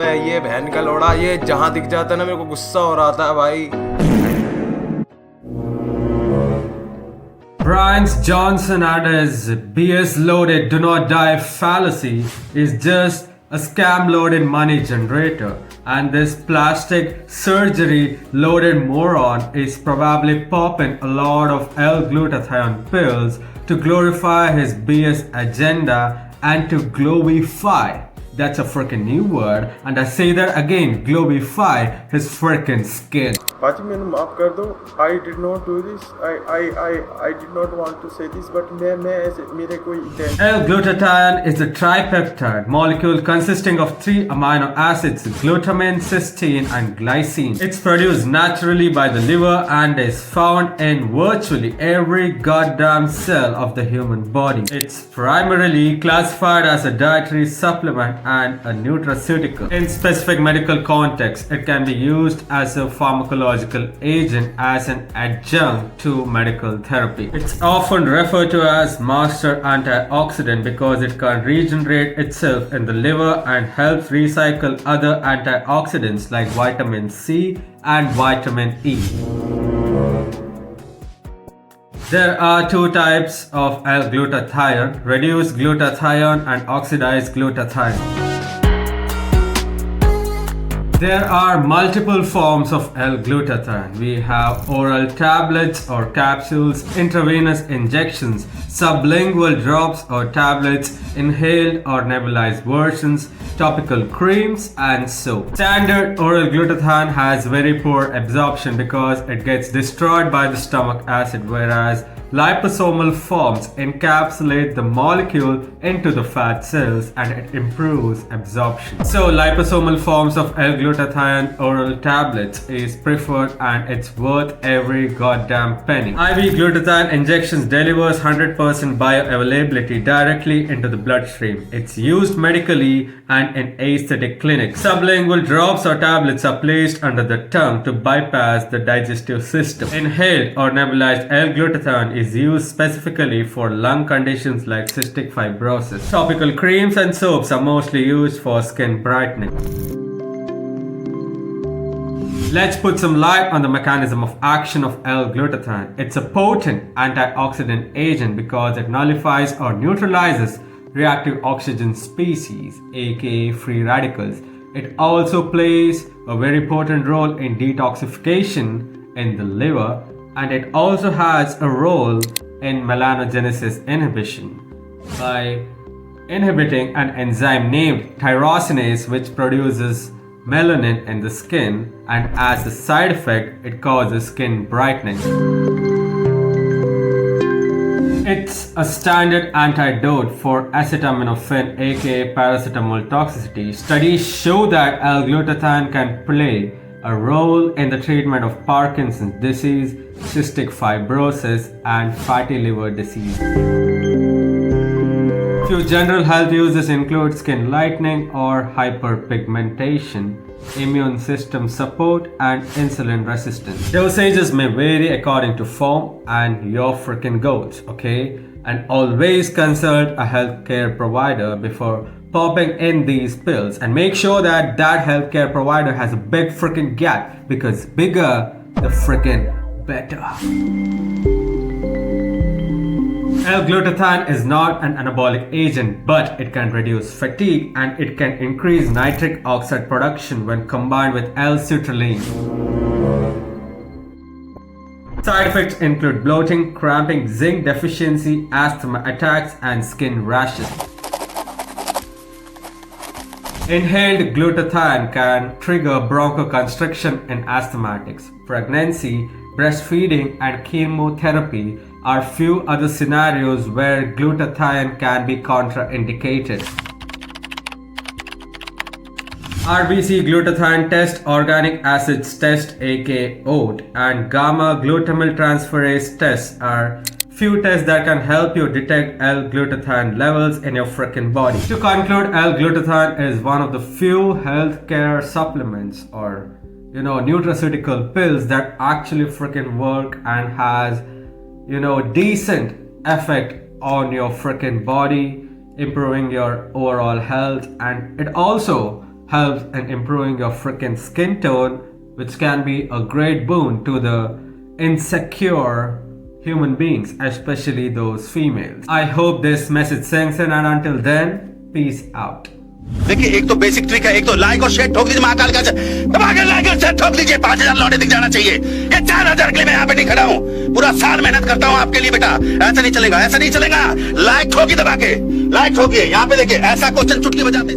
ये बहन का लोड़ा, ये जहाँ दिख जाता है ना मेरे को गुस्सा हो रहा था भाई। Brian Johnson and his BS loaded do not die fallacy is just a scam loaded money generator, and this plastic surgery loaded moron is probably popping a lot of L-glutathione pills to glorify his BS agenda and to glorify. That's a freaking new word, and I say that again, glorify his freaking skin. बाजी मैंने माफ कर दो. I did not do this. I did not want to say this, but मैं ऐसे मेरे कोई intent. L-glutathione is a tripeptide molecule consisting of 3 amino acids: glutamine, cysteine, and glycine. It's produced naturally by the liver and is found in virtually every goddamn cell of the human body. It's primarily classified as a dietary supplement and a nutraceutical. In specific medical contexts, it can be used as a pharmacological agent as an adjunct to medical therapy. It's often referred to as master antioxidant because it can regenerate itself in the liver and helps recycle other antioxidants like vitamin C and vitamin E. There are 2 types of L-glutathione: reduced glutathione and oxidized glutathione. There are multiple forms of L-glutathione. We have oral tablets or capsules, intravenous injections, sublingual drops or tablets, inhaled or nebulized versions, topical creams, and soap. Standard oral glutathione has very poor absorption because it gets destroyed by the stomach acid, whereas liposomal forms encapsulate the molecule into the fat cells and it improves absorption. So liposomal forms of L-glutathione oral tablets is preferred and it's worth every goddamn penny. IV glutathione injections delivers 100% bioavailability directly into the bloodstream. It's used medically and in aesthetic clinics. Sublingual drops or tablets are placed under the tongue to bypass the digestive system. Inhaled or nebulized L-glutathione is used specifically for lung conditions like cystic fibrosis. Topical creams and soaps are mostly used for skin brightening. Let's put some light on the mechanism of action of L-glutathione. It's a potent antioxidant agent because it nullifies or neutralizes reactive oxygen species, aka free radicals. It also plays a very important role in detoxification in the liver, and it also has a role in melanogenesis inhibition by inhibiting an enzyme named tyrosinase which produces melanin in the skin, and as a side effect it causes skin brightening. It's a standard antidote for acetaminophen, aka paracetamol toxicity. Studies show that L-glutathione can play a role in the treatment of Parkinson's disease, cystic fibrosis, and fatty liver disease. Few general health uses include skin lightening or hyperpigmentation, immune system support, and insulin resistance. Dosages may vary according to form and your freaking goals, okay? And always consult a healthcare provider before popping in these pills, and make sure that that healthcare provider has a big freaking gap, because bigger the freaking better. L-glutathione is not an anabolic agent, but it can reduce fatigue and it can increase nitric oxide production when combined with L-citrulline. Side effects include bloating, cramping, zinc deficiency, asthma attacks, and skin rashes. Inhaled glutathione can trigger bronchoconstriction in asthmatics. Pregnancy, breastfeeding, and chemotherapy are few other scenarios where glutathione can be contraindicated. RBC glutathione test, organic acids test aka OAT, and gamma glutamyl transferase tests are few tests that can help you detect L-glutathione levels in your freaking body. To conclude, L-glutathione is one of the few healthcare supplements or nutraceutical pills that actually freaking work and has decent effect on your freaking body, improving your overall health, and it also helps in improving your freaking skin tone, which can be a great boon to the insecure human beings, especially those females. I hope this message sinks in, and until then, peace out. देखिए, एक तो basic trick है, एक तो like और share ठोक दीजिए, महाकाल का दबा के लाइक और शेयर ठोक दीजिए। 5000 लौटे दिख जाना चाहिए। ये 4000 के लिए मैं यहाँ पे नहीं खड़ा हूँ, पूरा साल मेहनत करता हूँ आपके लिए बेटा। ऐसा नहीं चलेगा, ऐसा नहीं चलेगा। लाइक ठोकी दबा के, लाइक ठोकिए। यहाँ पे देखिए, ऐसा क्वेश्चन चुटकी बजाते